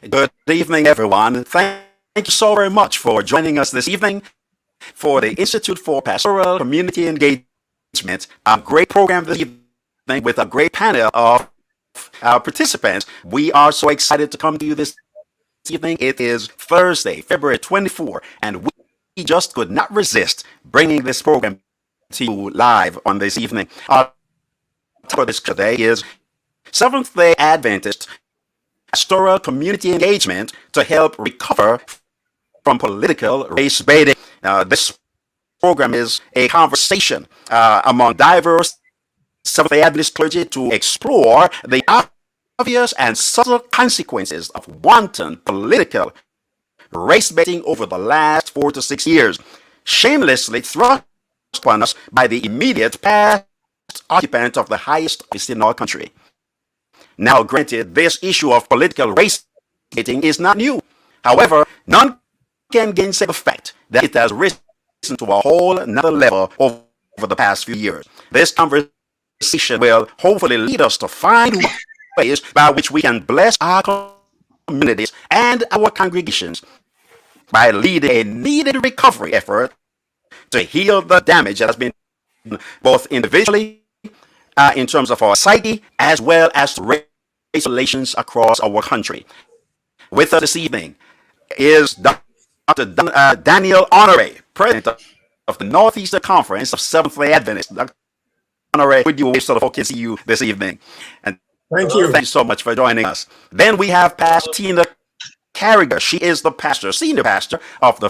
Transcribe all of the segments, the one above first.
Good evening, everyone. Thank you so very much for joining us this evening for the Institute for Pastoral Community Engagement. A great program this evening with a great panel of participants. We are so excited to come to you this evening. It is Thursday, February 24, and we just could not resist bringing this program to you live on this evening. Our topic for this today is Seventh-day Adventist pastoral community engagement to help recover from political race baiting. This program is a conversation among diverse Seventh-day Adventist clergy to explore the obvious and subtle consequences of wanton political race baiting over the last 4 to 6 years, shamelessly thrust upon us by the immediate past occupant of the highest office in our country. Now, granted, this issue of political race baiting is not new. However, none can gainsay the fact that it has risen to a whole another level over the past few years. This conversation will hopefully lead us to find ways by which we can bless our communities and our congregations by leading a needed recovery effort to heal the damage that has been both individually in terms of our psyche as well as race relations across our country. With us this evening is Dr. Daniel Honore, President of the Northeastern Conference of Seventh-day Adventists. Dr. Honore, would you wish so the folks can see you this evening? And thank you. Thank you so much for joining us. Then we have Pastor Tina Carriger. She is the senior pastor of the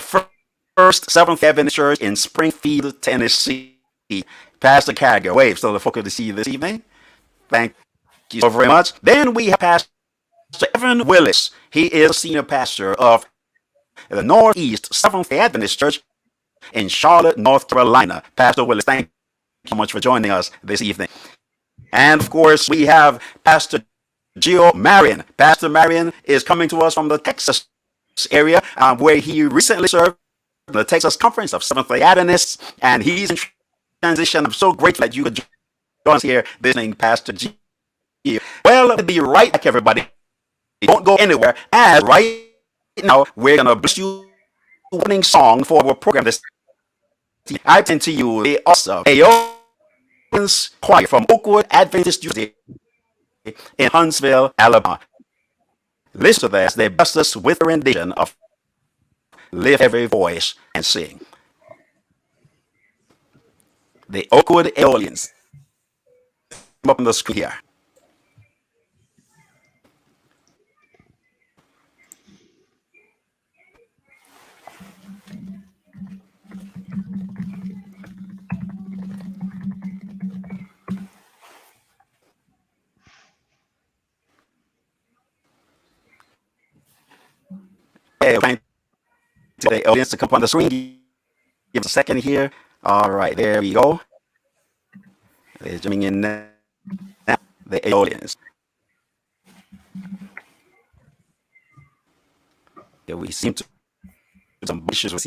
First Seventh-day Adventist Church in Springfield, Tennessee. Pastor Carriger, wave so the folks can see you this evening. Thank you so very much. Then we have Pastor Evan Willis. He is senior pastor of the Northeast Seventh-day Adventist Church in Charlotte, North Carolina. Pastor Willis, thank you so much for joining us this evening. And of course, we have Pastor Gio Marion. Pastor Marion is coming to us from the Texas area, where he recently served the Texas Conference of Seventh-day Adventists, and he's in transition. I'm so grateful that you could join us here this evening, Pastor Gio. Well, it'll be right back, everybody. Don't go anywhere. As right now, we're gonna bless you opening song for our program this. I present to you the awesome Aeolians Choir from Oakwood Adventist University in Huntsville, Alabama. Listen to this. They bless us with a rendition of Lift Every Voice and Sing. The Oakwood Aeolians. Up on the screen here. Okay, trying to the audience to come up on the screen. Give us a second here. All right, there we go. They're jumping in now. The audience. Yeah, we seem to have some issues with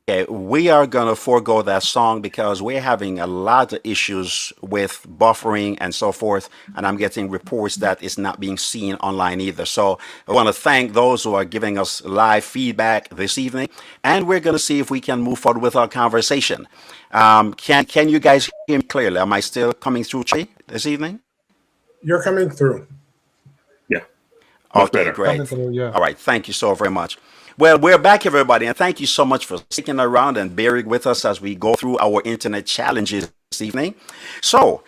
Okay, we are going to forego that song because we're having a lot of issues with buffering and so forth. And I'm getting reports that it's not being seen online either. So I want to thank those who are giving us live feedback this evening. And we're going to see if we can move forward with our conversation. Can you guys hear me clearly? Am I still coming through this evening? You're coming through. Yeah. Much Okay, better. great. Through, yeah. All right, thank you so very much. Well, we're back, everybody, and thank you so much for sticking around and bearing with us as we go through our internet challenges this evening. So,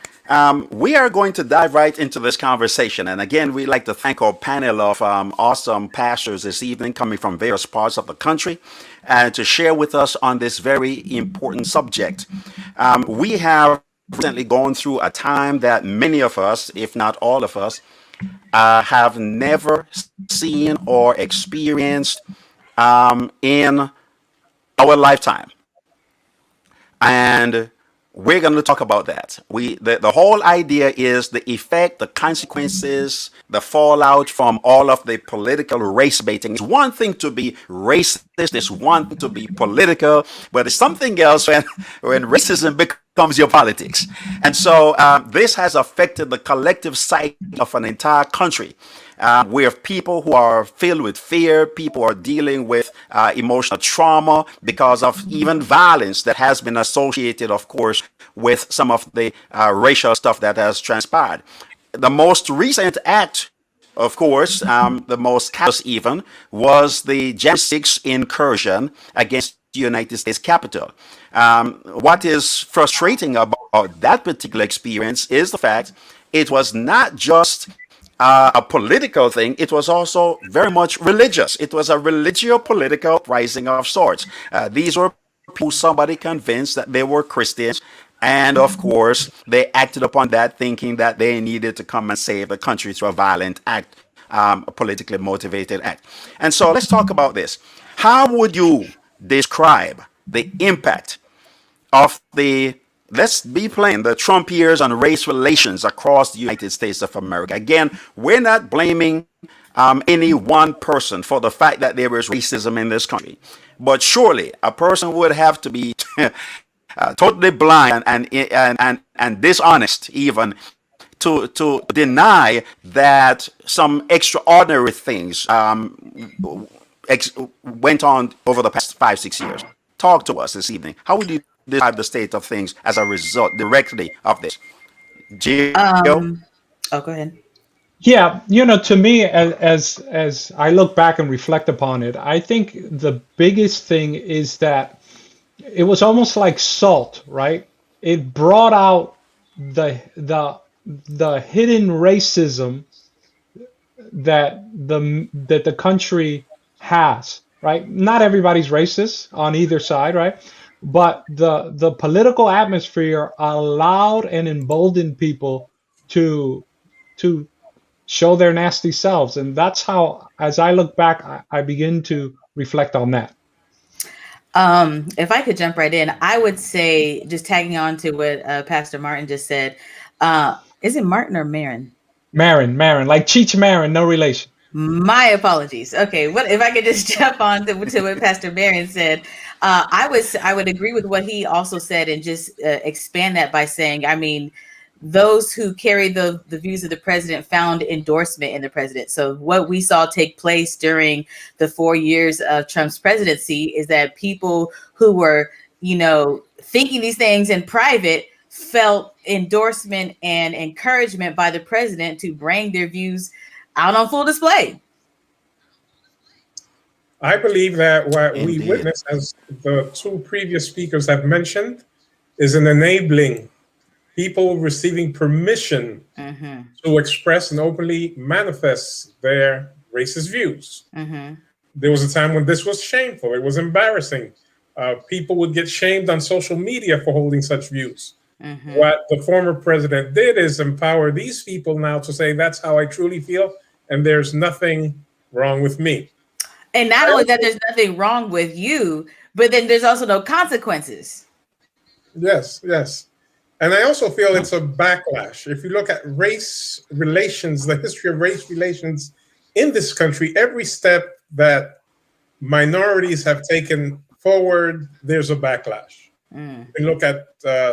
we are going to dive right into this conversation. And again, we'd like to thank our panel of awesome pastors this evening coming from various parts of the country and to share with us on this very important subject. We have recently gone through a time that many of us, if not all of us, have never seen or experienced in our lifetime. And we're going to talk about that. The whole idea is the effect, the consequences, the fallout from all of the political race baiting. It's one thing to be racist, it's one thing to be political, but it's something else when racism becomes your politics. And so this has affected the collective psyche of an entire country. We have people who are filled with fear. People are dealing with emotional trauma because of even violence that has been associated, of course, with some of the racial stuff that has transpired. The most recent act, of course, the most callous even, was the January 6th incursion against the United States Capitol. What is frustrating about that particular experience is the fact it was not just a political thing, it was also very much religious. It was a religio-political uprising of sorts. These were people somebody convinced that they were Christians, and of course, they acted upon that thinking that they needed to come and save the country through a violent act, a politically motivated act. And so let's talk about this. How would you describe the impact of let's be plain, the Trump years on race relations across the United States of America? Again, we're not blaming any one person for the fact that there is racism in this country. But surely a person would have to be totally blind and dishonest even to deny that some extraordinary things went on over the past 5-6 years. Talk to us this evening. How would you describe the state of things as a result directly of this? Gio? Oh, go ahead. Yeah, to me, as I look back and reflect upon it, I think the biggest thing is that it was almost like salt, right? It brought out the hidden racism that the country has, right? Not everybody's racist on either side, right? But the political atmosphere allowed and emboldened people to show their nasty selves, and that's how, as I look back, I begin to reflect on that. If I could jump right in, I would say, just tagging on to what Pastor Martin just said, is it Martin or Marin? Marin, like Cheech Marin, no relation. My apologies. Okay, what if I could just jump on to what Pastor Marin said? I would agree with what he also said and just expand that by saying, I mean, those who carry the views of the president found endorsement in the president. So what we saw take place during the 4 years of Trump's presidency is that people who were, thinking these things in private felt endorsement and encouragement by the president to bring their views out on full display. I believe that what Indeed. we witnessed, as the two previous speakers have mentioned, is an enabling, people receiving permission to express and openly manifest their racist views. There was a time when this was shameful. It was embarrassing. People would get shamed on social media for holding such views. What the former president did is empower these people now to say, that's how I truly feel, and there's nothing wrong with me. And not only that, there's nothing wrong with you, but then there's also no consequences. Yes, yes. And I also feel it's a backlash. If you look at race relations, the history of race relations in this country, every step that minorities have taken forward, there's a backlash. We look at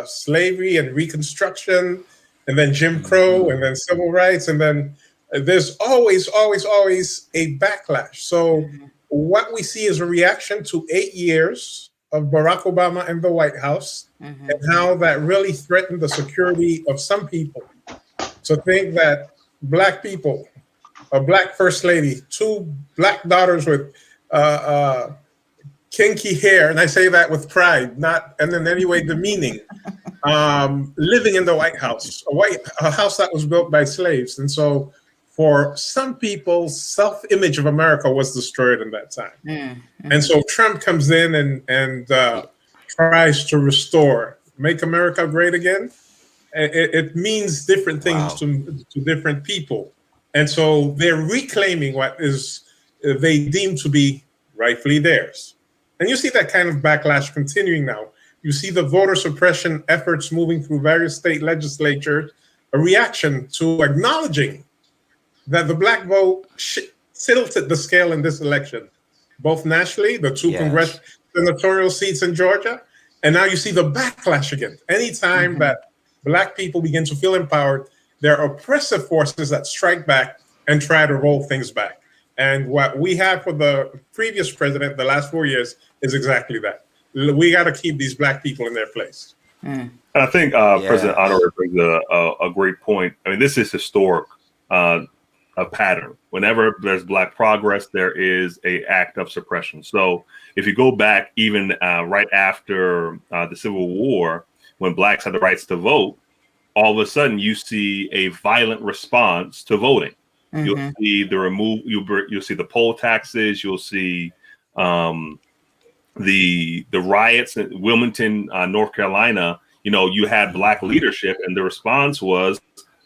slavery and Reconstruction, and then Jim Crow, and then civil rights, and then there's always a backlash. So what we see is a reaction to 8 years of Barack Obama in the White House, and how that really threatened the security of some people. To think that Black people, a Black first lady, 2 Black daughters with kinky hair, and I say that with pride, not and in any way demeaning, living in the White House, a house that was built by slaves. And so for some people, self-image of America was destroyed in that time. And so Trump comes in and tries to restore, make America great again. It means different things to different people. And so they're reclaiming what is they deem to be rightfully theirs. And you see that kind of backlash continuing now. You see the voter suppression efforts moving through various state legislatures, a reaction to acknowledging that the Black vote tilted the scale in this election, both nationally, the 2 congressional senatorial seats in Georgia, and now you see the backlash again. Anytime that Black people begin to feel empowered, there are oppressive forces that strike back and try to roll things back. And what we have for the previous president, the last 4 years, is exactly that. We got to keep these Black people in their place. And I think President Honore brings a great point. I mean, this is historic, a pattern. Whenever there's Black progress, there is an act of suppression. So if you go back even right after the Civil War, when Blacks had the rights to vote, all of a sudden you see a violent response to voting. You'll see the you'll see the poll taxes. You'll see the riots in Wilmington, North Carolina. You know, you had Black leadership, and the response was,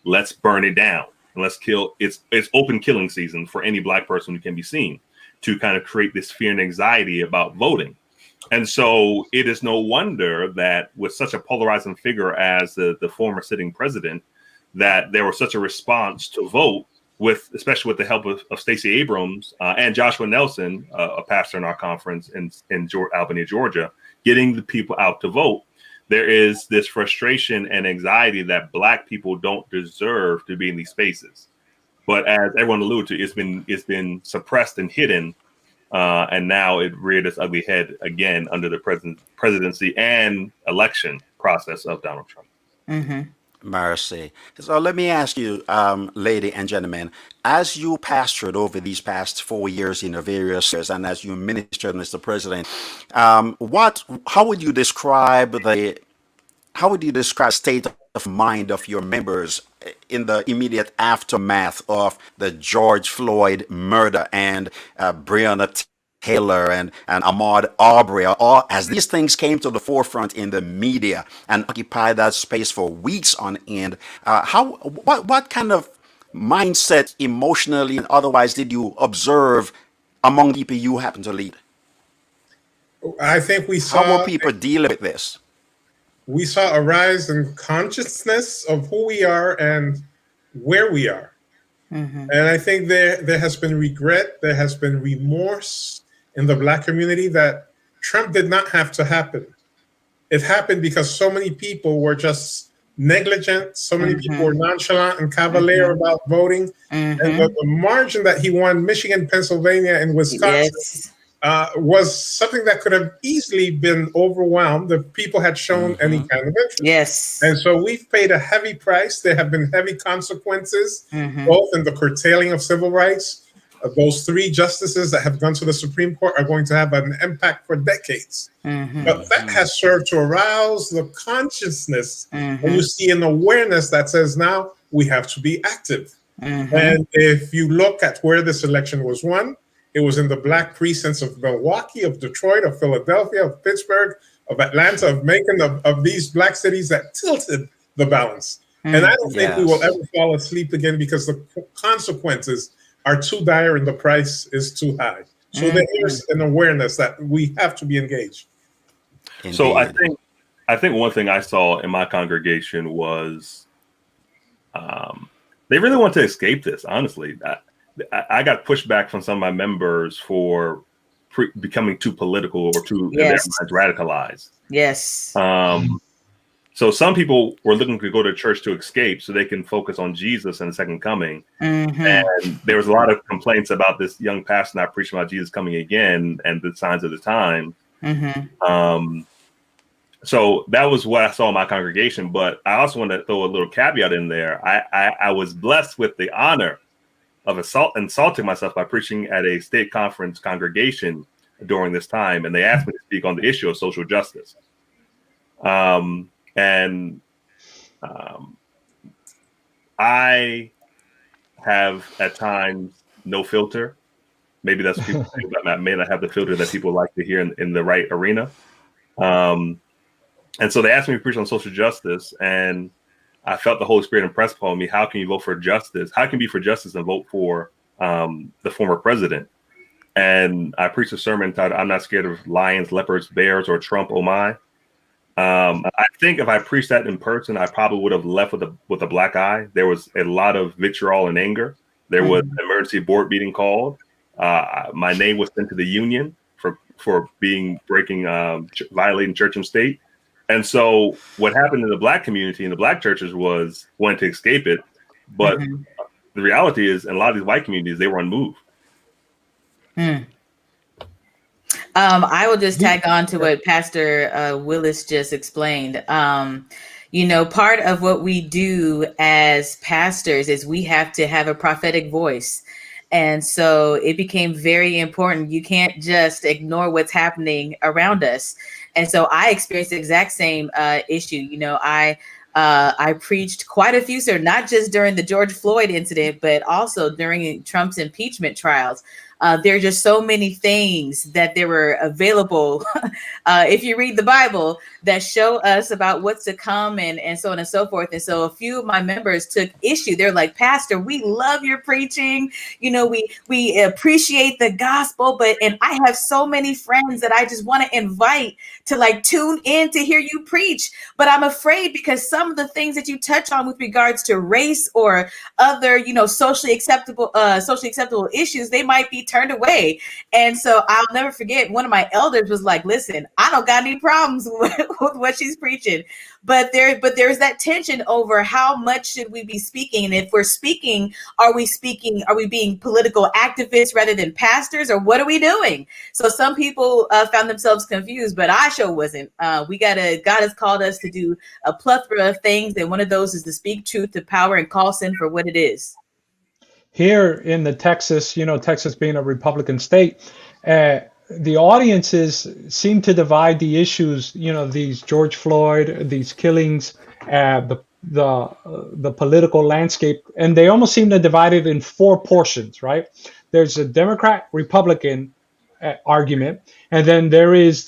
"Let's burn it down and let's kill." It's open killing season for any Black person who can be seen, to kind of create this fear and anxiety about voting. And so it is no wonder that with such a polarizing figure as the former sitting president, that there was such a response to vote, especially with the help of Stacey Abrams and Joshua Nelson, a pastor in our conference in Albany, Georgia, getting the people out to vote. There is this frustration and anxiety that Black people don't deserve to be in these spaces. But as everyone alluded to, it's been suppressed and hidden. And now it reared its ugly head again under the presidency and election process of Donald Trump. Mercy. So let me ask you, lady and gentlemen, as you pastored over these past 4 years in the various years, and as you ministered, Mr. President, how would you describe the state of mind of your members in the immediate aftermath of the George Floyd murder and Breonna Taylor and Ahmaud Arbery, all as these things came to the forefront in the media and occupied that space for weeks on end? What kind of mindset, emotionally and otherwise, did you observe among the people you happen to lead? I think we saw how were people dealing with this? We saw a rise in consciousness of who we are and where we are. And I think there has been regret, there has been remorse in the Black community that Trump did not have to happen. It happened because so many people were just negligent, so many people were nonchalant and cavalier about voting. And the margin that he won, Michigan, Pennsylvania, and Wisconsin, was something that could have easily been overwhelmed if people had shown any kind of interest. And so we've paid a heavy price. There have been heavy consequences, both in the curtailing of civil rights. Those 3 justices that have gone to the Supreme Court are going to have an impact for decades. But that has served to arouse the consciousness, and you see an awareness that says now we have to be active. And if you look at where this election was won, It was in the black precincts of Milwaukee, of Detroit, of Philadelphia, of Pittsburgh, of Atlanta, of Macon, of these black cities that tilted the balance. And I don't think we will ever fall asleep again because the consequences are too dire and the price is too high. So there is an awareness that we have to be engaged. Indeed. So I think one thing I saw in my congregation was they really want to escape this. Honestly, I got pushback from some of my members for becoming too political or too in their minds radicalized. Yes. So some people were looking to go to church to escape so they can focus on Jesus and the second coming. And there was a lot of complaints about this young pastor not preaching about Jesus coming again and the signs of the time. So that was what I saw in my congregation. But I also want to throw a little caveat in there. I was blessed with the honor of insulting myself by preaching at a state conference congregation during this time. And they asked me to speak on the issue of social justice. I have at times no filter. Maybe that's people that may not have the filter that people like to hear in the right arena. And so they asked me to preach on social justice, and I felt the Holy Spirit impress upon me. How can you vote for justice? How can you be for justice and vote for the former president? And I preached a sermon titled, "I'm not scared of lions, leopards, bears, or Trump, oh my." I think if I preached that in person, I probably would have left with a black eye. There was a lot of vitriol and anger. There was an emergency board meeting called. My name was sent to the union for violating church and state. And so what happened in the black community and the black churches was wanting to escape it. But the reality is, in a lot of these white communities, they were unmoved. I will just tag on to what Pastor Willis just explained. Part of what we do as pastors is we have to have a prophetic voice. And so it became very important. You can't just ignore what's happening around us. And so I experienced the exact same issue. I preached quite a few, not just during the George Floyd incident, but also during Trump's impeachment trials. There are just so many things that there were available, if you read the Bible, that show us about what's to come and so on and so forth. And so a few of my members took issue. They're like, "Pastor, we love your preaching. We appreciate the gospel, and I have so many friends that I just want to invite to tune in to hear you preach. But I'm afraid because some of the things that you touch on with regards to race or other, socially acceptable issues, they might be turned away." And so I'll never forget, one of my elders was like, "Listen, I don't got any problems with what she's preaching, but there's that tension over how much should we be speaking, and if we're speaking, are we being political activists rather than pastors, or what are we doing?" So some people found themselves confused, but I sure wasn't. God has called us to do a plethora of things, and one of those is to speak truth to power and call sin for what it is. Here in the Texas, Texas being a Republican state, the audiences seem to divide the issues, these George Floyd, these killings, the political landscape, and they almost seem to divide it in four portions, right? There's a Democrat Republican argument, and then there is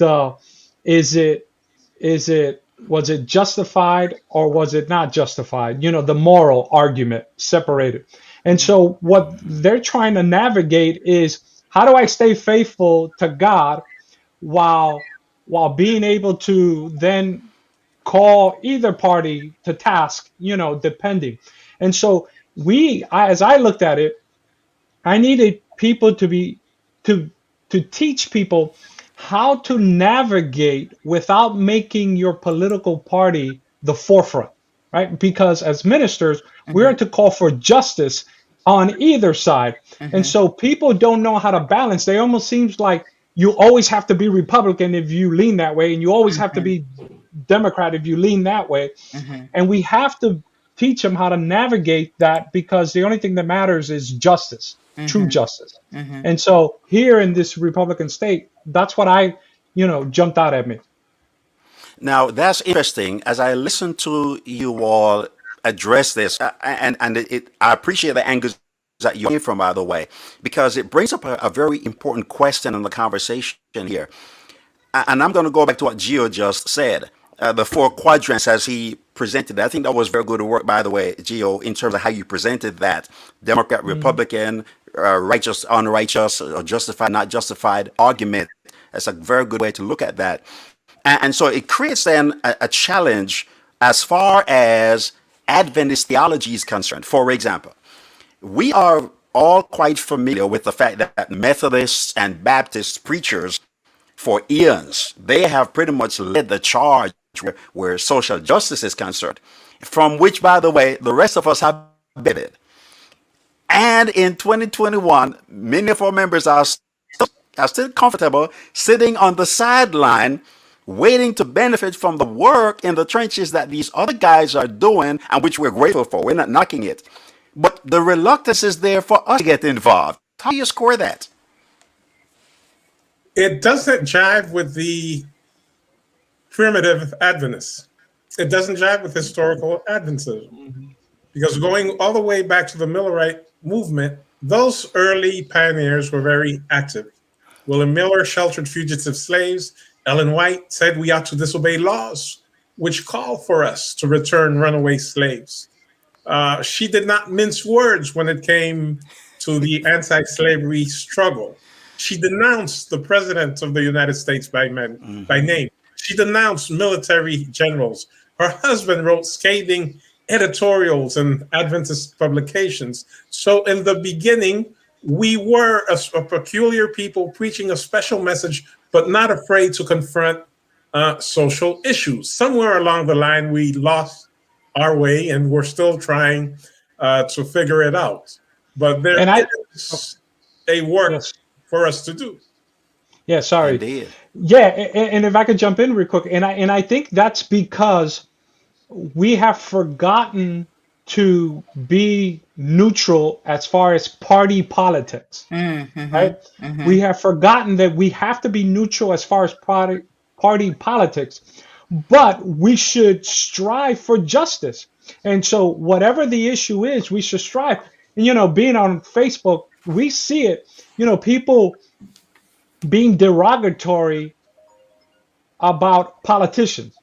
was it justified or was it not justified? The moral argument separated. And so what they're trying to navigate is, how do I stay faithful to God while being able to then call either party to task, depending. And so as I looked at it, I needed people to teach people how to navigate without making your political party the forefront, right? Because as ministers, we are to call for justice on either side. And so people don't know how to balance. They almost seems like you always have to be Republican if you lean that way, and you always have to be Democrat if you lean that way. And we have to teach them how to navigate that, because the only thing that matters is justice, true justice. And so here in this Republican state, that's what jumped out at me. Now, that's interesting. As I listen to you all address this, and I appreciate the angles that you came from, by the way, because it brings up a very important question in the conversation here. And I'm going to go back to what Gio just said. The four quadrants as he presented. I think that was very good work, by the way, Gio, in terms of how you presented that Democrat, Republican, righteous, unrighteous, or justified, not justified argument. That's a very good way to look at that. And so it creates then a challenge as far as Adventist theology is concerned. For example, we are all quite familiar with the fact that Methodists and Baptist preachers for eons, they have pretty much led the charge where social justice is concerned, from which, by the way, the rest of us have benefited. And in 2021, many of our members are still comfortable sitting on the sideline, waiting to benefit from the work in the trenches that these other guys are doing, and which we're grateful for. We're not knocking it. But the reluctance is there for us to get involved. How do you score that? It doesn't jive with the primitive Adventists. It doesn't jive with historical Adventism. Because going all the way back to the Millerite movement, those early pioneers were very active. William Miller sheltered fugitive slaves. Ellen White said we ought to disobey laws which call for us to return runaway slaves. She did not mince words when it came to the anti-slavery struggle. She denounced the president of the United States by name. She denounced military generals. Her husband wrote scathing editorials in Adventist publications. So in the beginning, we were a peculiar people preaching a special message, but not afraid to confront social issues. Somewhere along the line, we lost our way, and we're still trying to figure it out. But there is a work for us to do. Yeah, sorry. Indeed. Yeah, and if I could jump in real quick, and I think that's because we have forgotten to be neutral as far as party politics, right? We have forgotten that we have to be neutral as far as party politics, but we should strive for justice. And so whatever the issue is, we should strive. And, being on Facebook, we see it, people being derogatory about politicians.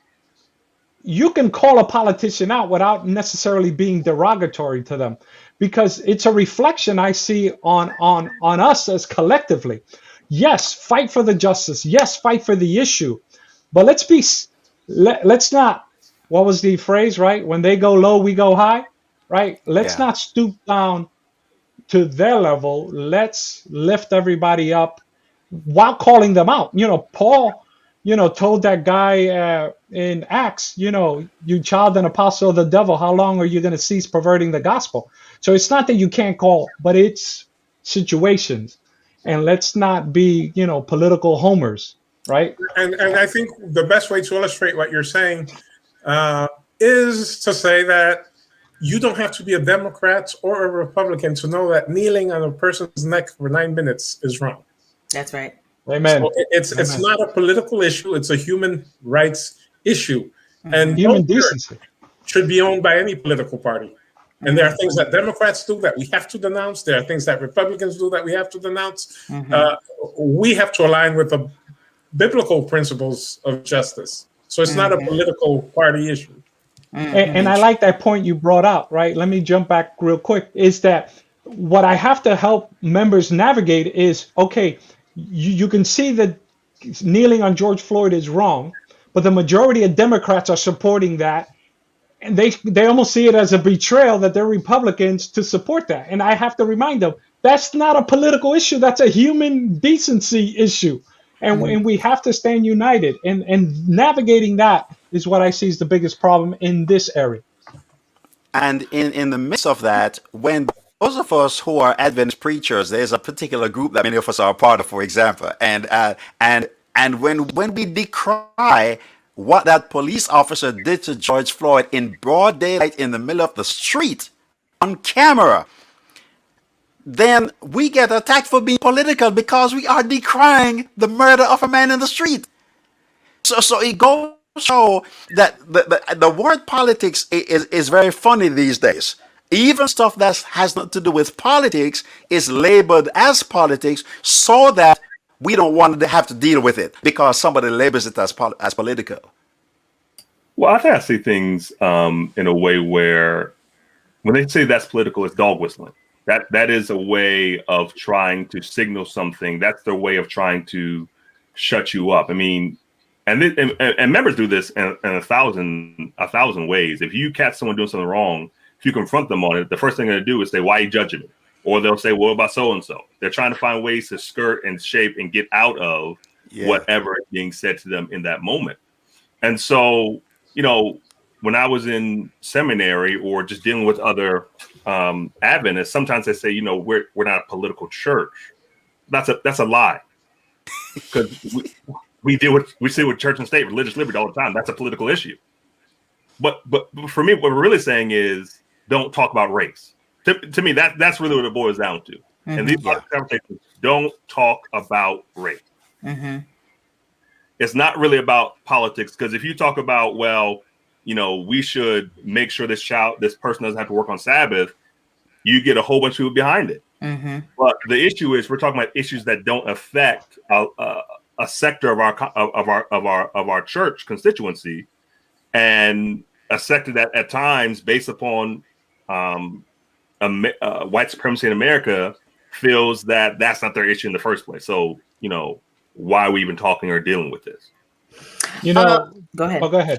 You can call a politician out without necessarily being derogatory to them, because it's a reflection I see on us as collectively. Yes, fight for the justice. Yes, fight for the issue. But let's not, what was the phrase, right? When they go low, we go high, right? Let's not stoop down to their level. Let's lift everybody up while calling them out. Paul, told that guy in Acts, you child and apostle of the devil, how long are you going to cease perverting the gospel? So it's not that you can't call, but it's situations. And let's not be, political homers, right? And I think the best way to illustrate what you're saying is to say that you don't have to be a Democrat or a Republican to know that kneeling on a person's neck for 9 minutes is wrong. That's right. Amen. So it's not a political issue. It's a human rights issue. And human decency should be owned by any political party. And there are things that Democrats do that we have to denounce. There are things that Republicans do that we have to denounce. We have to align with the biblical principles of justice. So it's not a political party issue. And I like that point you brought out, right? Let me jump back real quick. Is that what I have to help members navigate is, okay, you can see that kneeling on George Floyd is wrong, but the majority of Democrats are supporting that. And they almost see it as a betrayal that they're Republicans to support that. And I have to remind them, that's not a political issue. That's a human decency issue. And we have to stand united. And navigating that is what I see is the biggest problem in this area. And in the midst of that, when those of us who are Adventist preachers, there's a particular group that many of us are a part of, for example, and when we decry what that police officer did to George Floyd in broad daylight in the middle of the street on camera, then we get attacked for being political because we are decrying the murder of a man in the street. So it goes to show that the word politics is very funny these days. Even stuff that has nothing to do with politics is labeled as politics so that we don't want to have to deal with it because somebody labels it as political. Well, I think I see things in a way where when they say that's political, it's dog whistling. That is a way of trying to signal something. That's their way of trying to shut you up. I mean, and members do this in a thousand ways. If you catch someone doing something wrong, if you confront them on it, the first thing they're gonna do is say, "Why are you judging me?" Or they'll say, "What about so and so?" They're trying to find ways to skirt and shape and get out of whatever is being said to them in that moment. And so, when I was in seminary or just dealing with other Adventists, sometimes they say, we're not a political church. That's a lie, because we see with church and state, religious liberty all the time. That's a political issue. But for me, what we're really saying is don't talk about race. To me, that's really what it boils down to. Mm-hmm. And these conversations don't talk about race. Mm-hmm. It's not really about politics, because if you talk about, we should make sure this person doesn't have to work on Sabbath, you get a whole bunch of people behind it. Mm-hmm. But the issue is we're talking about issues that don't affect a sector of our church constituency, and a sector that at times, based upon white supremacy in America, feels that that's not their issue in the first place. So, why are we even talking or dealing with this? Go ahead. Oh, go ahead.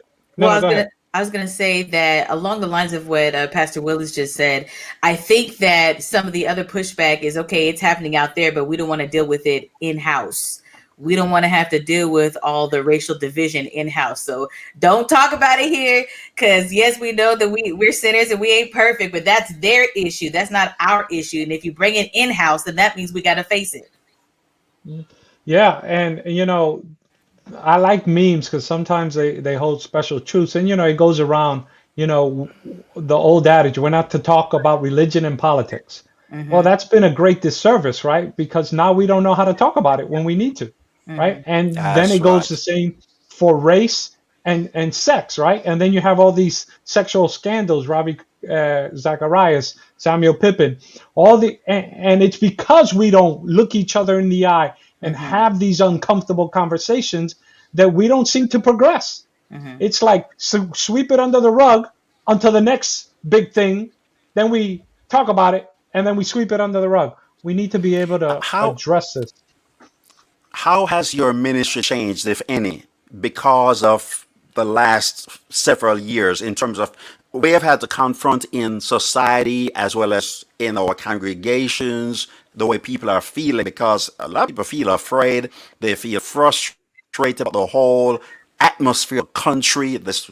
I was going to say that along the lines of what Pastor Willis just said, I think that some of the other pushback is, okay, it's happening out there, but we don't want to deal with it in-house. We don't want to have to deal with all the racial division in-house. So don't talk about it here, because yes, we know that we're sinners and we ain't perfect, but that's their issue. That's not our issue. And if you bring it in-house, then that means we got to face it. Yeah. And, I like memes because sometimes they hold special truths. And, it goes around, the old adage, we're not to talk about religion and politics. Mm-hmm. Well, that's been a great disservice, right? Because now we don't know how to talk about it when we need to, mm-hmm. right? And then it goes the same for race and sex, right? And then you have all these sexual scandals, Ravi Zacharias, Samuel Pippin, and it's because we don't look each other in the eye and mm-hmm. have these uncomfortable conversations that we don't seem to progress. Mm-hmm. It's like sweep it under the rug until the next big thing. Then we talk about it, and then we sweep it under the rug. We need to be able to address this. How has your ministry changed, if any, because of the last several years, in terms of we have had to confront in society as well as in our congregations the way people are feeling? Because a lot of people feel afraid, they feel frustrated about the whole atmosphere of the country. This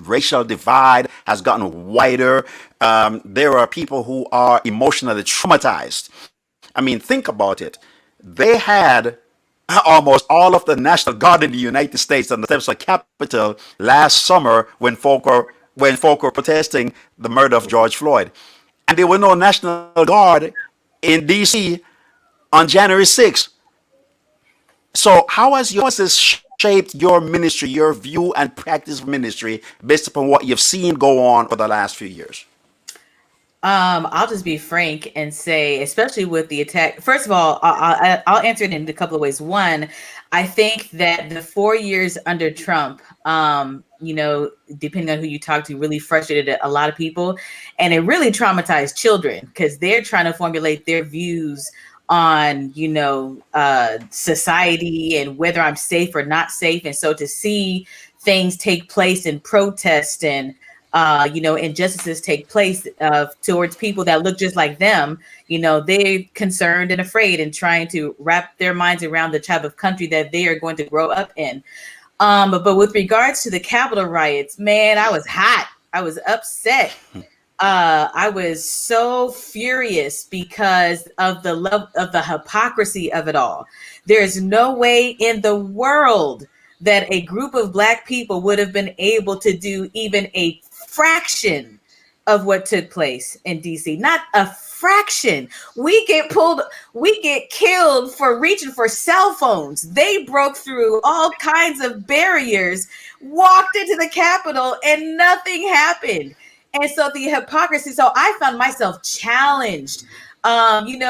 racial divide has gotten wider. There are people who are emotionally traumatized. I mean, think about it. They had almost all of the National Guard in the United States on the steps of the Capitol last summer when folk were protesting the murder of George Floyd. And there were no National Guard in D.C. on January 6th. So how has this shaped your ministry, your view and practice of ministry based upon what you've seen go on for the last few years? I'll just be frank and say, especially with the attack, first of all, I'll answer it in a couple of ways. One, I think that the 4 years under Trump, depending on who you talk to, really frustrated a lot of people. And it really traumatized children because they're trying to formulate their views on, society and whether I'm safe or not safe. And so to see things take place in protest and injustices take place towards people that look just like them, they're concerned and afraid and trying to wrap their minds around the type of country that they are going to grow up in. But with regards to the Capitol riots, man, I was hot. I was upset. I was so furious because of the love of the hypocrisy of it all. There's no way in the world that a group of Black people would have been able to do even a fraction of what took place in DC. Not a fraction. We get killed for reaching for cell phones. They broke through all kinds of barriers, walked into the Capitol, and nothing happened. And so the hypocrisy. So I found myself challenged. We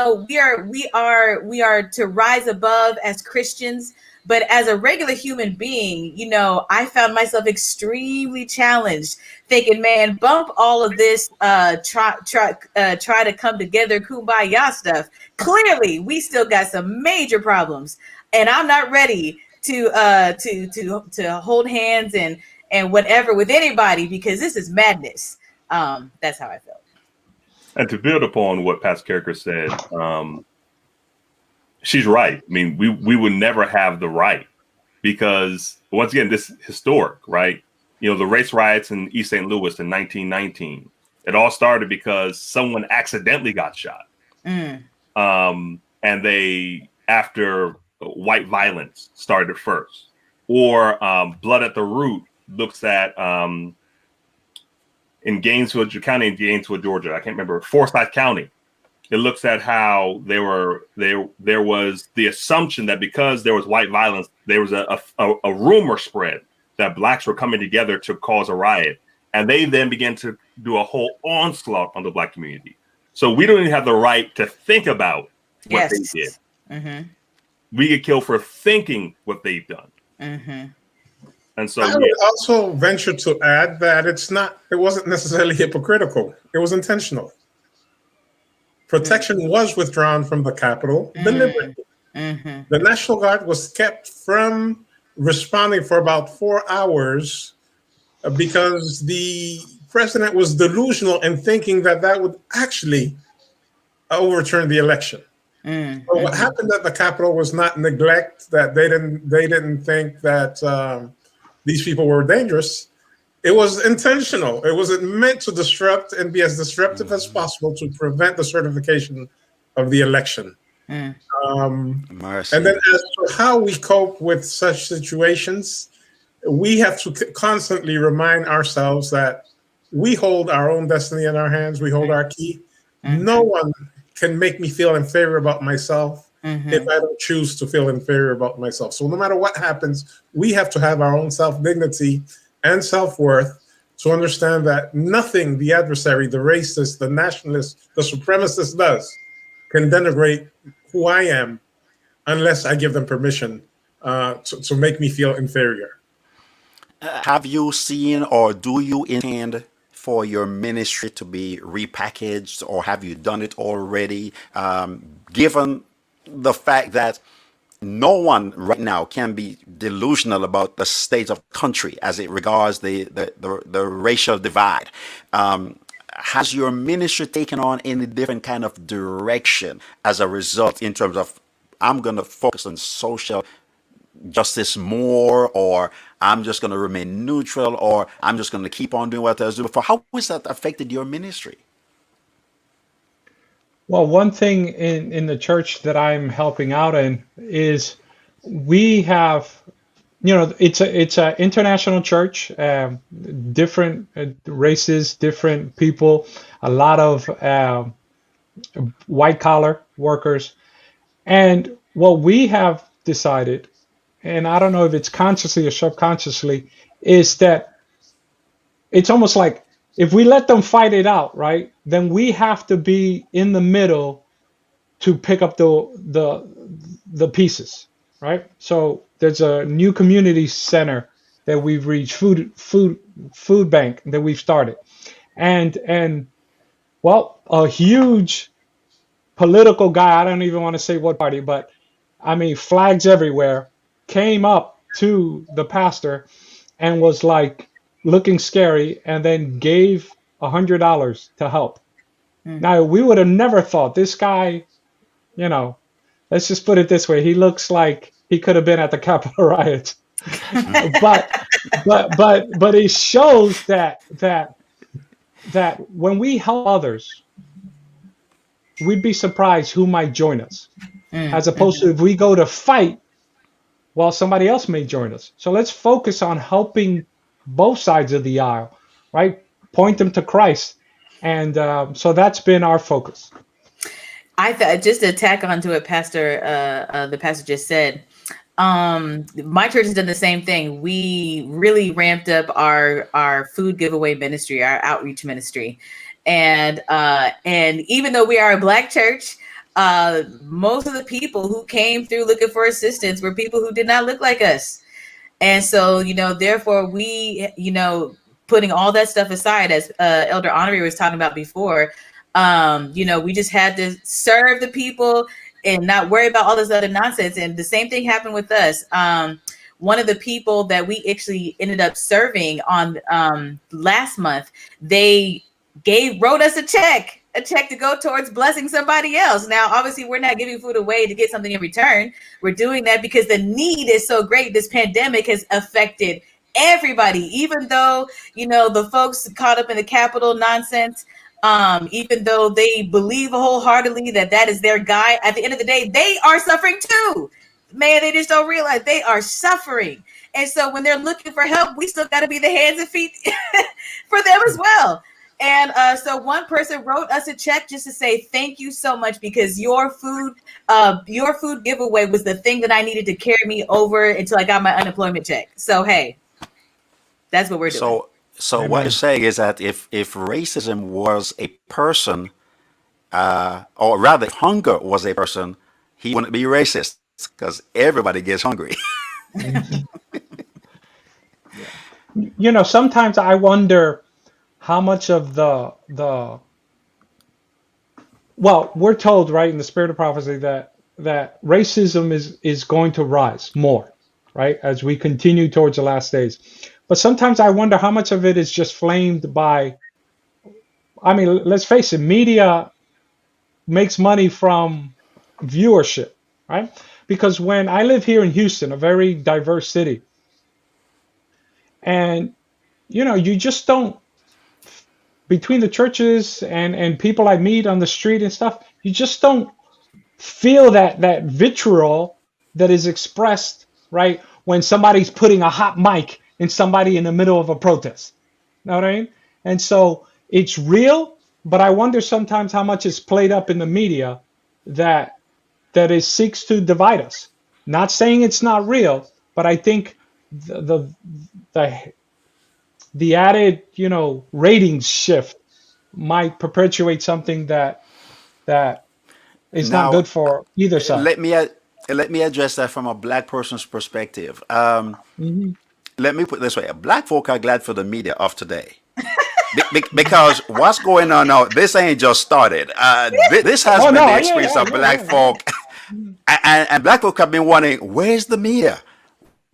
are to rise above as Christians, but as a regular human being, I found myself extremely challenged, thinking, man, bump all of this try to come together kumbaya stuff. Clearly, we still got some major problems, and I'm not ready to hold hands and whatever with anybody, because this is madness. That's how I felt. And to build upon what Pastor Carricker said, she's right. I mean, we would never have the right, because once again, this is historic, right? The race riots in East St. Louis in 1919, it all started because someone accidentally got shot. And they, after white violence started first, or Blood at the Root looks at in Gainesville County, in Gainesville, Georgia, I can't remember, Forsyth County. It looks at how there was the assumption that because there was white violence, there was a rumor spread that blacks were coming together to cause a riot. And they then began to do a whole onslaught on the black community. So we don't even have the right to think about what they did. Mm-hmm. We get killed for thinking what they've done. Mm-hmm. And so I would also venture to add that it wasn't necessarily hypocritical. It was intentional. Protection was withdrawn from the Capitol deliberately. Mm-hmm. The National Guard was kept from responding for about 4 hours because the president was delusional in thinking that would actually overturn the election. Mm-hmm. But what happened at the Capitol was not neglect, that they didn't think that these people were dangerous. It was intentional. It was meant to disrupt and be as disruptive as possible to prevent the certification of the election. And then as to how we cope with such situations, we have to constantly remind ourselves that we hold our own destiny in our hands. We hold our key. No one can make me feel inferior about myself if I don't choose to feel inferior about myself. So no matter what happens, we have to have our own self-dignity and self-worth to understand that nothing the adversary, the racist, the nationalist, the supremacist does can denigrate who I am unless I give them permission to make me feel inferior. Have you seen, or do you intend for your ministry to be repackaged, or have you done it already, given the fact that no one right now can be delusional about the state of the country as it regards the racial divide? Has your ministry taken on any different kind of direction as a result, in terms of, I'm going to focus on social justice more, or I'm just going to remain neutral, or I'm just going to keep on doing what I was doing before? How has that affected your ministry? Well, one thing in the church that I'm helping out in is we have, it's a international church, different races, different people, a lot of white collar workers. And what we have decided, and I don't know if it's consciously or subconsciously, is that it's almost like, if we let them fight it out, right, then we have to be in the middle to pick up the pieces, right? So there's a new community center that we've reached, food bank that we've started, and well, a huge political guy, I don't even want to say what party, but I mean, flags everywhere, came up to the pastor and was like, looking scary, and then gave $100 to help. Now, we would have never thought this guy, let's just put it this way, he looks like he could have been at the Capitol riot. but it shows that when we help others, we'd be surprised who might join us, as opposed to if we go to fight, well, somebody else may join us. So let's focus on helping both sides of the aisle, right? Point them to Christ. And so that's been our focus. I thought, just to tack on to what the pastor just said, My church has done the same thing. We really ramped up our food giveaway ministry, our outreach ministry. And even though we are a Black church, most of the people who came through looking for assistance were people who did not look like us. And so, therefore we, putting all that stuff aside, as Elder Honorary was talking about before, we just had to serve the people and not worry about all this other nonsense. And the same thing happened with us. One of the people that we actually ended up serving on last month, they wrote us a check to go towards blessing somebody else. Now, obviously, we're not giving food away to get something in return. We're doing that because the need is so great. This pandemic has affected everybody, even though, the folks caught up in the Capitol nonsense, even though they believe wholeheartedly that is their guy, at the end of the day, they are suffering too. Man, they just don't realize they are suffering. And so when they're looking for help, we still got to be the hands and feet for them as well. And so one person wrote us a check just to say thank you so much, because your food giveaway was the thing that I needed to carry me over until I got my unemployment check. So hey, that's what we're doing. So what you're saying is that if racism was a person, or rather hunger was a person, he wouldn't be racist because everybody gets hungry. Sometimes I wonder how much of well, we're told, right, in the spirit of prophecy that racism is going to rise more, right, as we continue towards the last days. But sometimes I wonder how much of it is just flamed by, I mean, let's face it, media makes money from viewership, right? Because when I live here in Houston, a very diverse city, and, you just don't, between the churches and people I meet on the street and stuff, you just don't feel that vitriol that is expressed, right, when somebody's putting a hot mic in somebody in the middle of a protest. Know what I mean? And so it's real, but I wonder sometimes how much is played up in the media that it seeks to divide us. Not saying it's not real, but I think the added, ratings shift might perpetuate something that is Now, not good for either side. let me address that from a Black person's perspective. Let me put it this way: Black folk are glad for the media of today. Because what's going on now, this ain't just started. This has been the experience of Black folk. And Black folk have been wondering, where's the media?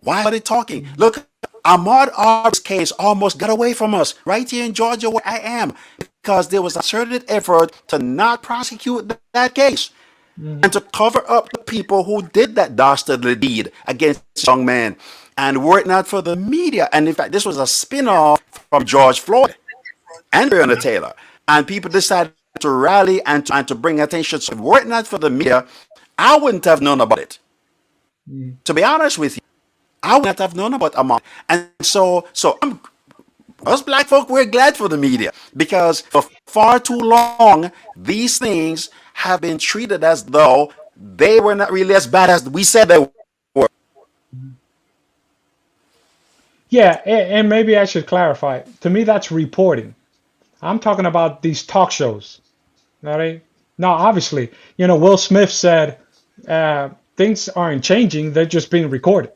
Why are they talking? Look, Ahmaud Arbery's case almost got away from us right here in Georgia where I am, because there was a concerted effort to not prosecute that case and to cover up the people who did that dastardly deed against this young man. And were it not for the media, and in fact, this was a spin-off from George Floyd and Breonna Taylor, and people decided to rally and to bring attention. So were it not for the media, I wouldn't have known about it. To be honest with you, I would not have known about Ahmaud. And so us Black folk, we're glad for the media, because for far too long, these things have been treated as though they were not really as bad as we said they were. Yeah, and maybe I should clarify. To me, that's reporting. I'm talking about these talk shows. All right. Now, obviously, Will Smith said things aren't changing; they're just being recorded.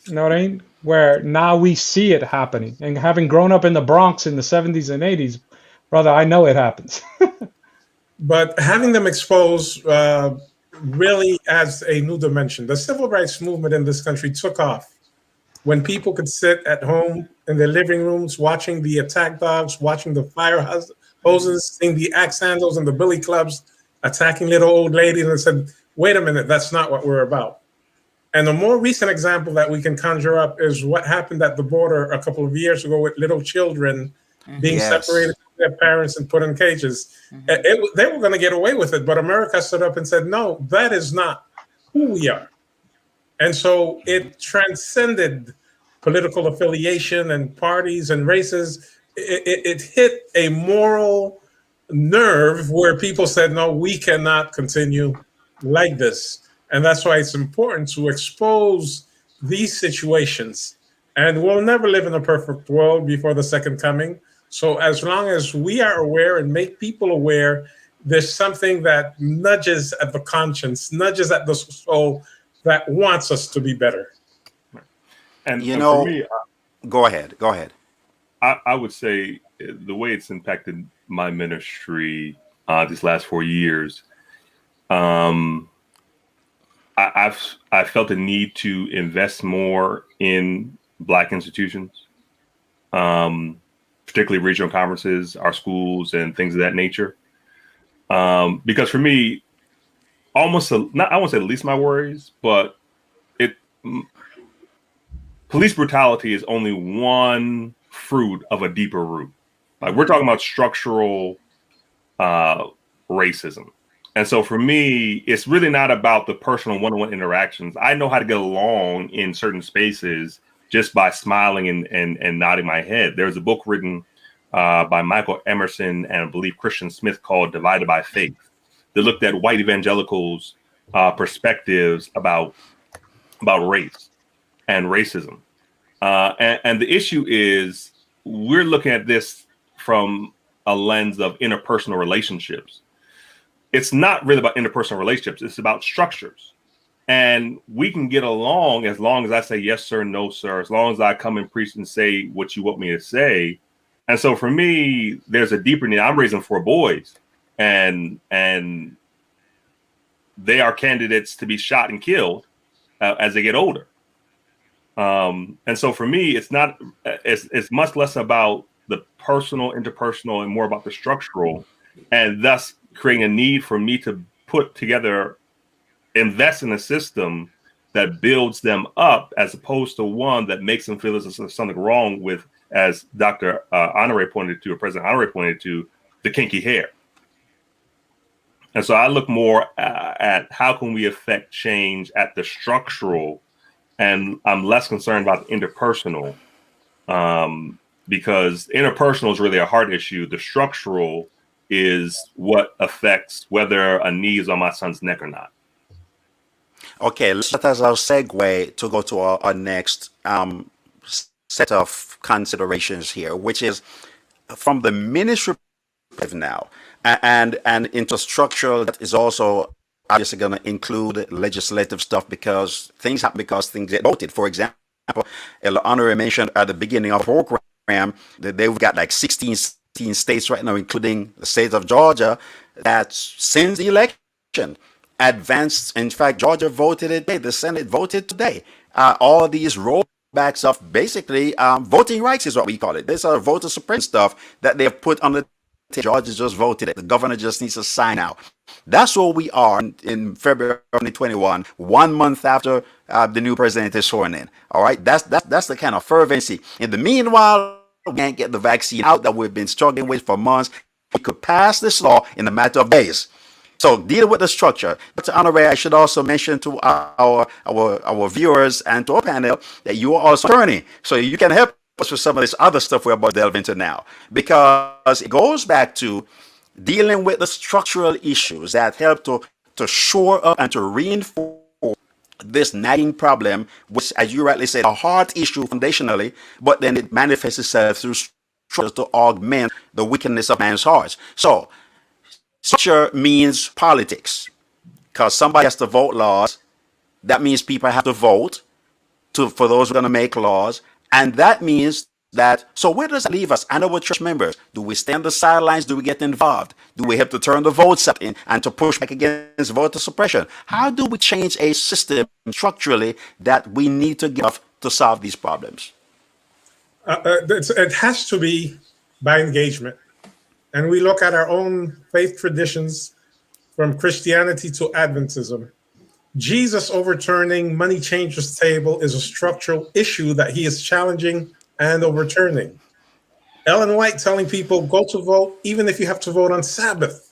You know what I mean? Where now we see it happening, and having grown up in the Bronx in the 70s and 80s, brother, I know it happens. But having them exposed really adds a new dimension. The civil rights movement in this country took off when people could sit at home in their living rooms watching the attack dogs, watching the fire hoses, seeing the axe handles and the billy clubs attacking little old ladies, and said, wait a minute, that's not what we're about. And the more recent example that we can conjure up is what happened at the border a couple of years ago with little children being separated from their parents and put in cages. They were going to get away with it, but America stood up and said, no, that is not who we are. And so it transcended political affiliation and parties and races. It hit a moral nerve where people said, no, we cannot continue like this. And that's why it's important to expose these situations. And we'll never live in a perfect world before the second coming. So as long as we are aware and make people aware, there's something that nudges at the conscience, nudges at the soul that wants us to be better. And You for know, me, go ahead. Go ahead. I would say the way it's impacted my ministry these last 4 years, I felt a need to invest more in Black institutions, particularly regional conferences, our schools, and things of that nature. Because for me, I won't say the least of my worries, but police brutality is only one fruit of a deeper root. Like, we're talking about structural racism. And so for me, it's really not about the personal one-on-one interactions. I know how to get along in certain spaces just by smiling and nodding my head. There's a book written by Michael Emerson and I believe Christian Smith called Divided by Faith that looked at white evangelicals' perspectives about race and racism. And the issue is we're looking at this from a lens of interpersonal relationships. It's not really about interpersonal relationships. It's about structures. And we can get along as long as I say, yes, sir, no, sir, as long as I come and preach and say what you want me to say. And so for me, there's a deeper need. I'm raising 4 boys and they are candidates to be shot and killed as they get older. And so for me, it's much less about the personal, interpersonal, and more about the structural, and thus creating a need for me to put together, invest in a system that builds them up as opposed to one that makes them feel there's something wrong with, as Dr. Honore pointed to, or President Honore pointed to, the kinky hair. And so I look more at how can we affect change at the structural, and I'm less concerned about the interpersonal, because interpersonal is really a heart issue. The structural is what affects whether a knee is on my son's neck or not. Okay, let's as our segue to go to our next set of considerations here, which is from the ministry perspective now, and into structural that is also obviously going to include legislative stuff because things happen because things get voted. For example, Honorary mentioned at the beginning of the program that they've got like 16 states right now, including the state of Georgia, that since the election advanced. In fact, Georgia voted today. The Senate voted today. All these rollbacks of basically voting rights is what we call it. This are voter supremacy stuff that they've put on the Georgia just voted it. The governor just needs to sign out. That's where we are in February 2021, 1 month after the new president is sworn in. All right, that's the kind of fervency. In the meanwhile, we can't get the vaccine out that we've been struggling with for months. We could pass this law in a matter of days. So deal with the structure. Dr. Honore, I should also mention to our viewers and to our panel that you are also an attorney, so you can help us with some of this other stuff we're about to delve into now, because it goes back to dealing with the structural issues that help to shore up and to reinforce this nagging problem, which, as you rightly said, a heart issue foundationally, but then it manifests itself through structures to augment the wickedness of man's hearts. So structure means politics, because somebody has to vote laws. That means people have to vote for those who are going to make laws. And that means that, so where does that leave us and our church members? Do we stay on the sidelines? Do we get involved? Do we have to turn the votes up in and to push back against voter suppression? How do we change a system structurally that we need to give to solve these problems? It has to be by engagement. And we look at our own faith traditions from Christianity to Adventism. Jesus overturning money changers' table is a structural issue that he is challenging and overturning. Ellen White telling people, go to vote, even if you have to vote on Sabbath.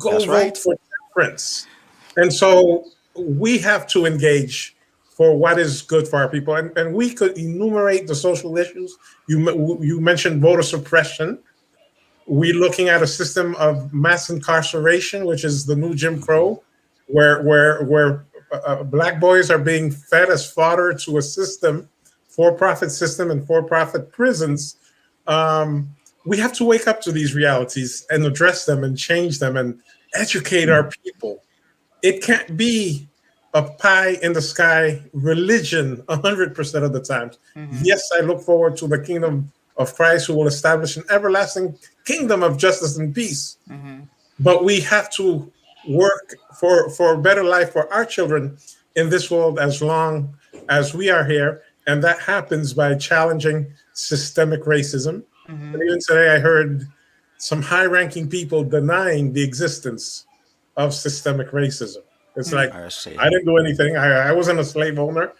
Go That's vote right. for temperance. And so we have to engage for what is good for our people. And we could enumerate the social issues. You mentioned voter suppression. We're looking at a system of mass incarceration, which is the new Jim Crow, where Black boys are being fed as fodder to a system, for-profit system and for-profit prisons. We have to wake up to these realities and address them and change them and educate our people. It can't be a pie in the sky religion 100% of the time. Yes, I look forward to the kingdom of Christ, who will establish an everlasting kingdom of justice and peace. But we have to work for a better life for our children in this world as long as we are here. And that happens by challenging systemic racism. And even today, I heard some high-ranking people denying the existence of systemic racism. It's like, I didn't do anything. I wasn't a slave owner.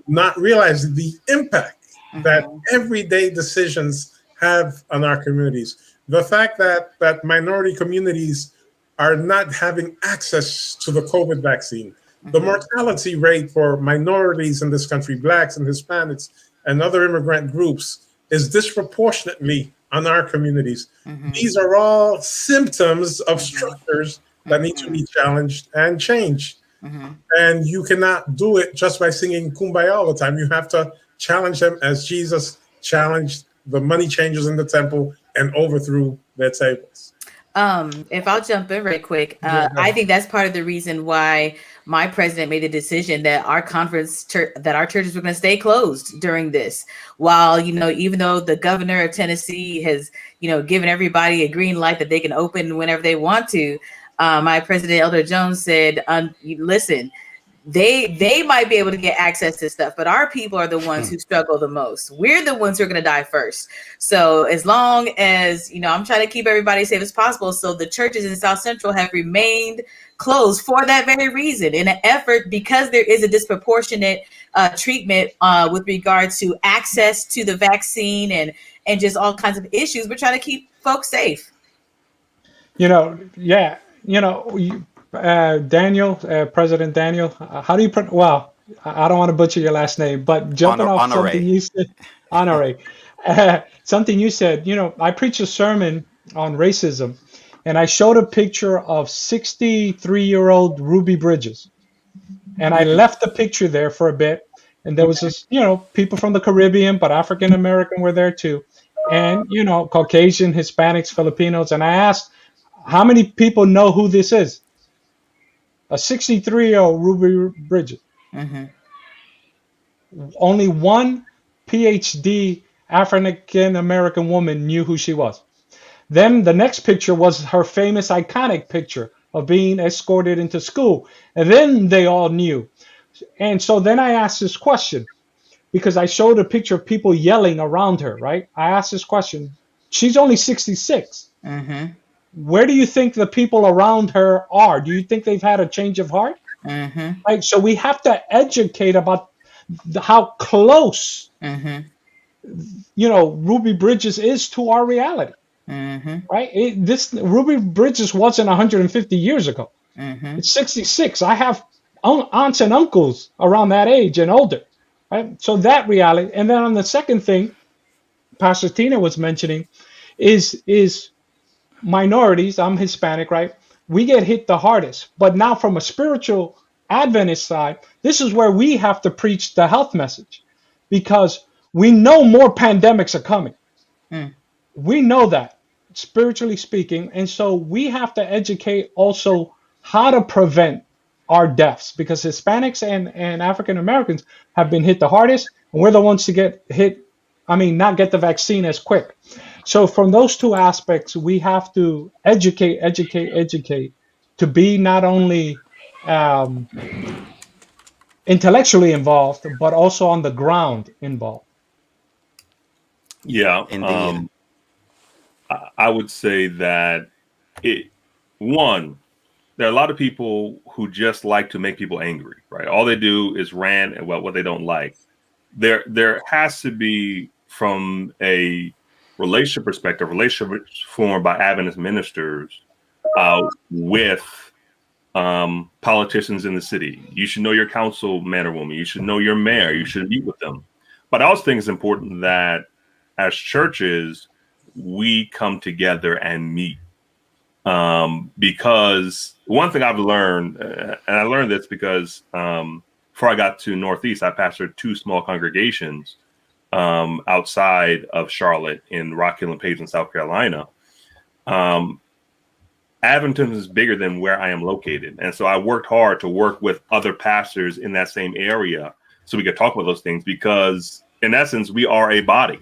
Not realizing the impact that everyday decisions have on our communities. The fact that minority communities are not having access to the COVID vaccine. The mortality rate for minorities in this country, Blacks and Hispanics and other immigrant groups, is disproportionately on our communities. These are all symptoms of structures that need to be challenged and changed. And you cannot do it just by singing Kumbaya all the time. You have to challenge them as Jesus challenged the money changers in the temple and overthrew their tables. If I'll jump in right quick, I think that's part of the reason why my president made the decision that our conference, that our churches were going to stay closed during this. While, even though the governor of Tennessee has, given everybody a green light that they can open whenever they want to, my president, Elder Jones, said, listen, they might be able to get access to stuff, but our people are the ones who struggle the most. We're the ones who are going to die first. So as long as, I'm trying to keep everybody safe as possible. So the churches in South Central have remained closed for that very reason, in an effort, because there is a disproportionate treatment with regards to access to the vaccine and just all kinds of issues. We're trying to keep folks safe. Daniel, President Daniel, how do you well, I don't want to butcher your last name, but jumping off something you said, Honore, something you said, I preached a sermon on racism, and I showed a picture of 63-year-old Ruby Bridges, and I left the picture there for a bit, and there was this, people from the Caribbean, but African American were there too, and Caucasian, Hispanics, Filipinos, and I asked, how many people know who this is? A 63-year-old Ruby Bridges. Only one PhD African American woman knew who she was. Then the next picture was her famous iconic picture of being escorted into school. And then they all knew. And so then I asked this question, because I showed a picture of people yelling around her, right? I asked this question. She's only 66. Where do you think the people around her are? Do you think they've had a change of heart? Right. So we have to educate about how close, Ruby Bridges is to our reality. Right. This Ruby Bridges wasn't 150 years ago. It's 66. I have aunts and uncles around that age and older. Right. So that reality. And then on the second thing, Pastor Tina was mentioning is minorities. I'm Hispanic, right? We get hit the hardest. But now from a spiritual Adventist side, this is where we have to preach the health message, because we know more pandemics are coming. We know that, spiritually speaking. And so we have to educate also how to prevent our deaths, because Hispanics and African Americans have been hit the hardest, and we're the ones to get hit. Not get the vaccine as quick. So from those two aspects, we have to educate to be not only intellectually involved, but also on the ground involved. Yeah. Indeed. I would say that there are a lot of people who just like to make people angry, right? All they do is rant about what they don't like. There has to be, from a relationship perspective, relationships formed by Adventist ministers with politicians in the city. You should know your councilman or woman. You should know your mayor. You should meet with them. But I also think it's important that as churches, we come together and meet. Because one thing I've learned, and I learned this because before I got to Northeast, I pastored 2 small congregations outside of Charlotte in Rock Hill and Page in South Carolina. Adventism is bigger than where I am located. And so I worked hard to work with other pastors in that same area so we could talk about those things, because in essence, we are a body,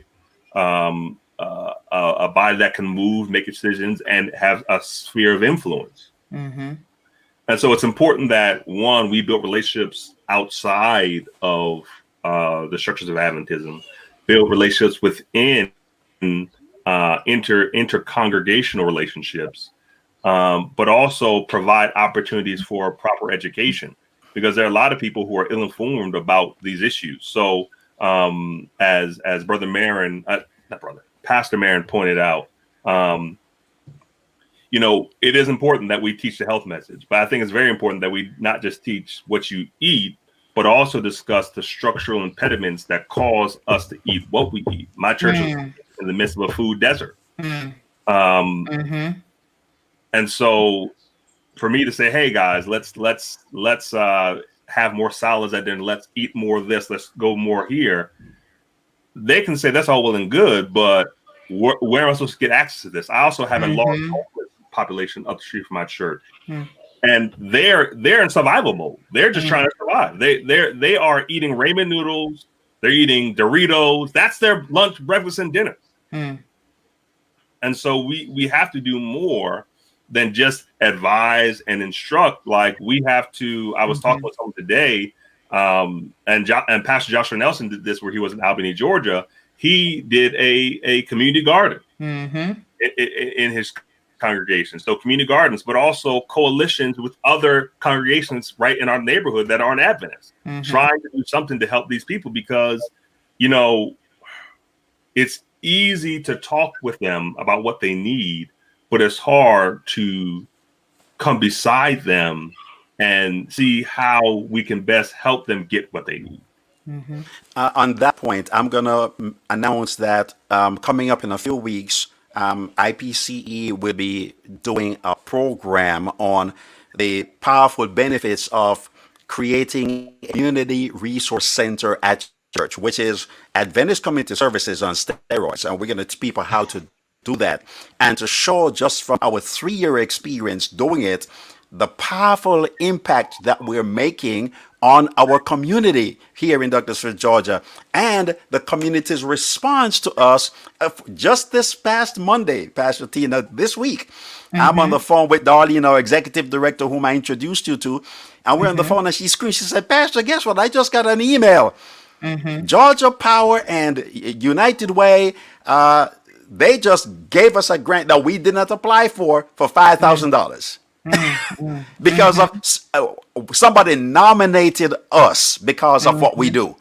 a body that can move, make decisions, and have a sphere of influence. Mm-hmm. And so it's important that, one, we build relationships outside of the structures of Adventism, build relationships within inter-congregational relationships, but also provide opportunities for proper education, because there are a lot of people who are ill-informed about these issues. So as Pastor Marin pointed out, it is important that we teach the health message, but I think it's very important that we not just teach what you eat, but also discuss the structural impediments that cause us to eat what we eat. My church is in the midst of a food desert. And so for me to say, hey guys, let's have more salads at dinner, let's eat more of this, let's go more here. They can say that's all well and good, but where am I supposed to get access to this? I also have a large homeless population up the street from my church. And they're in survival mode. They're just trying to survive. They are eating ramen noodles, they're eating Doritos. That's their lunch, breakfast, and dinner. And so we have to do more than just advise and instruct. Like we have to. I was talking with someone today, and Pastor Joshua Nelson did this where he was in Albany, Georgia. He did a community garden in his congregation. So community gardens, but also coalitions with other congregations right in our neighborhood that aren't Adventists, trying to do something to help these people, because it's easy to talk with them about what they need, but it's hard to come beside them and see how we can best help them get what they need. On that point, I'm going to announce that coming up in a few weeks, IPCE will be doing a program on the powerful benefits of creating a community resource center at church, which is Adventist Community Services on steroids. And we're going to teach people how to do that, and to show just from our 3-year experience doing it, the powerful impact that we're making on our community here in Douglasville, Georgia, and the community's response to us. Just this past Monday, Pastor Tina, this week, I'm on the phone with Darlene, our executive director, whom I introduced you to, and we're on the phone, and she screamed, she said, Pastor, guess what? I just got an email. Georgia Power and United Way, they just gave us a grant that we did not apply for $5,000. Because of somebody nominated us because of what we do.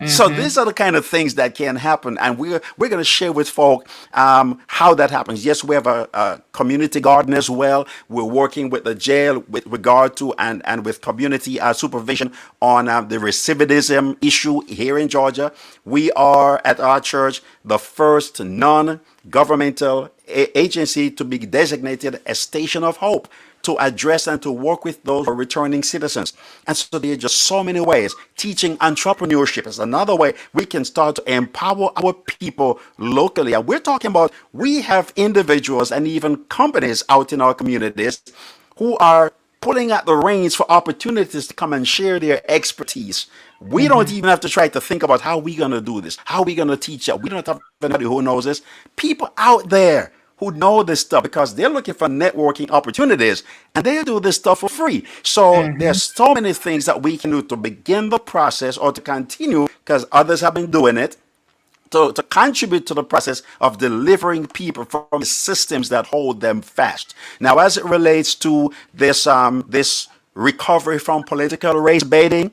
So these are the kind of things that can happen, and we're going to share with folk how that happens. Yes, we have a community garden as well. We're working with the jail with regard to and with community supervision on the recidivism issue here in Georgia. We are at our church the first non-governmental agency to be designated a station of hope to address and to work with those who are returning citizens. And so there are just so many ways. Teaching entrepreneurship is another way we can start to empower our people locally. And we're talking about, we have individuals and even companies out in our communities who are pulling out the reins for opportunities to come and share their expertise. We don't even have to try to think about how we're going to do this, how we're going to teach that. We don't have anybody who knows this. People out there who know this stuff, because they're looking for networking opportunities, and they do this stuff for free. So there's so many things that we can do to begin the process or to continue, because others have been doing it, to contribute to the process of delivering people from the systems that hold them fast. Now, as it relates to this this recovery from political race baiting,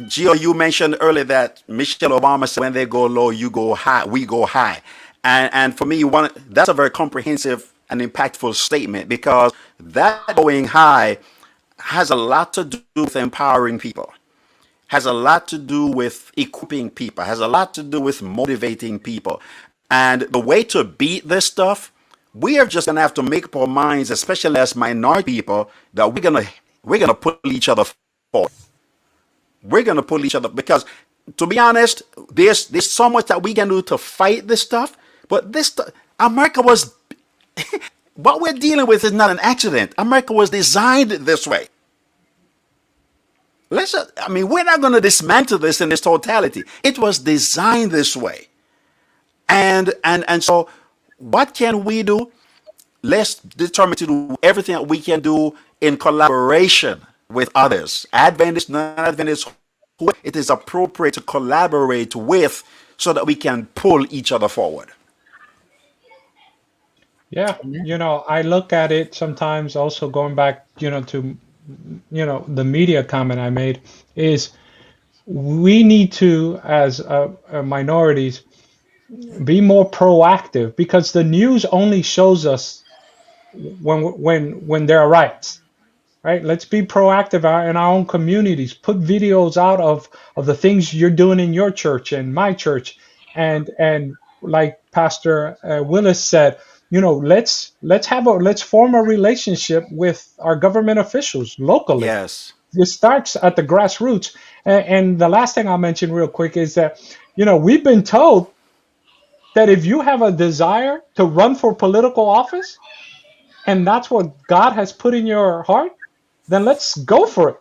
Gio, you mentioned earlier that Michelle Obama said, when they go low, you go high, we go high. And for me, that's a very comprehensive and impactful statement, because that going high has a lot to do with empowering people, has a lot to do with equipping people, has a lot to do with motivating people. And the way to beat this stuff we are just gonna have to make up our minds, especially as minority people, that we're gonna pull each other forward. We're gonna pull each other because, to be honest, there's so much that we can do to fight this stuff. But America was what we're dealing with is not an accident. America was designed this way. We're not going to dismantle this in its totality. It was designed this way. And so what can we do? Let's determine to do everything that we can do in collaboration with others. Adventists, non-Adventists, it is appropriate to collaborate with so that we can pull each other forward. Yeah, I look at it sometimes also going back, to, the media comment I made is we need to, as minorities, be more proactive because the news only shows us when there are riots, right? Let's be proactive in our own communities. Put videos out of the things you're doing in your church and my church, and like Pastor Willis said, let's form a relationship with our government officials locally. Yes. It starts at the grassroots. And the last thing I'll mention real quick is that, we've been told that if you have a desire to run for political office, and that's what God has put in your heart, then let's go for it,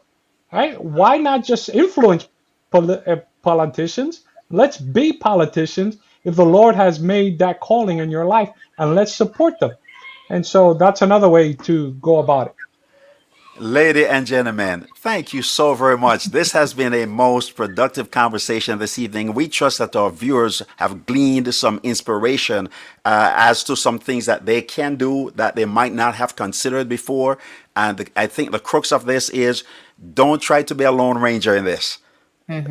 right? Why not just influence politicians? Let's be politicians if the Lord has made that calling in your life, and let's support them. And so that's another way to go about it. Ladies and gentlemen, thank you so very much. This has been a most productive conversation this evening. We trust that our viewers have gleaned some inspiration as to some things that they can do that they might not have considered before. And I think the crux of this is don't try to be a lone ranger in this.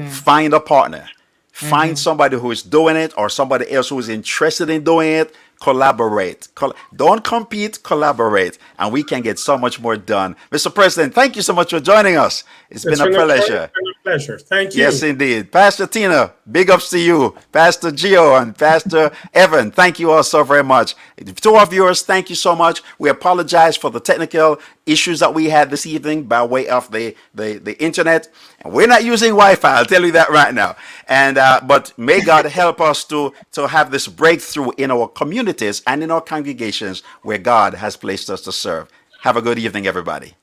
Find a partner. Find somebody who is doing it or somebody else who is interested in doing it. Collaborate. Don't compete, collaborate. And we can get so much more done. Mr. President, thank you so much for joining us. It's been a pleasure. It's been a pleasure. Thank you. Yes, indeed. Pastor Tina, big ups to you. Pastor Gio and Pastor Evan, thank you all so very much. To our viewers, thank you so much. We apologize for the technical issues that we had this evening by way of the internet. And we're not using Wi-Fi, I'll tell you that right now. And but may God help us to have this breakthrough in our communities and in our congregations where God has placed us to serve. Have a good evening, everybody.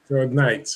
Good night.